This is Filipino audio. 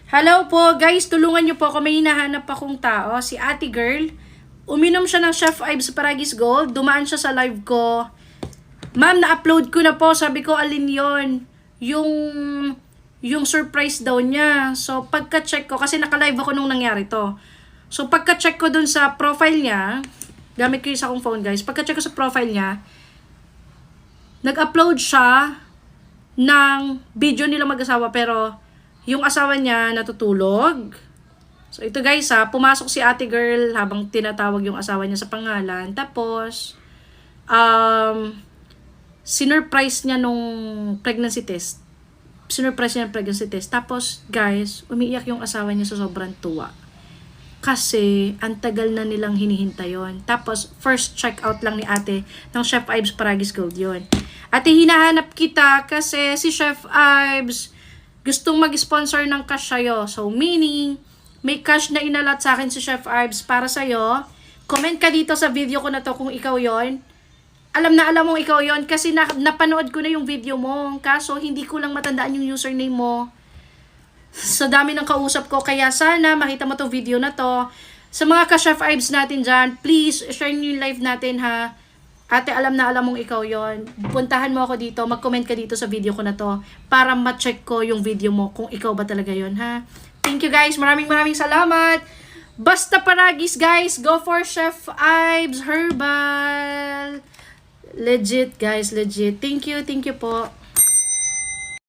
Hello po, guys. Tulungan niyo po ako. May hinahanap akong tao. Si Ate Girl. Uminom siya ng Chef Ives Paragis Gold. Dumaan siya sa live ko. Ma'am, na-upload ko na po. Sabi ko, alin yon? Yung surprise daw niya. So, pagka-check ko, kasi naka-live ako nung nangyari to. So, pagka-check ko dun sa profile niya, gamit ko yung isa kong phone, guys. Pagka-check ko sa profile niya, nag-upload siya ng video nila mag-asawa, pero yung asawa niya natutulog. So, ito guys pumasok si Ate Girl habang tinatawag yung asawa niya sa pangalan. Tapos, sinurprise niya nung pregnancy test. Tapos, guys, umiiyak yung asawa niya sa sobrang tuwa. Kasi, ang tagal na nilang hinihintay yon. Tapos, first check out lang ni ate ng Chef Ives Paragis Gold yun. Ate, hinahanap kita kasi si Chef Ives gustong mag-sponsor ng cash sa'yo. So, meaning, may cash na inalat sa akin si Chef Ives para sa'yo. Comment ka dito sa video ko na to kung ikaw yon. Alam mong ikaw yon kasi napanood ko na yung video mo. Kaso, hindi ko lang matandaan yung username mo. Sa dami ng kausap ko. Kaya sana makita mo tong video na to. Sa mga ka-Chef Ives natin dyan, please, share nyo yung live natin ha. Ate, alam mong ikaw yon. Puntahan mo ako dito, mag-comment ka dito sa video ko na to para ma-check ko yung video mo kung ikaw ba talaga yon ha. Thank you guys, maraming salamat. Basta Paragis guys, go for Chef Ives Herbal. Legit guys, legit. Thank you po.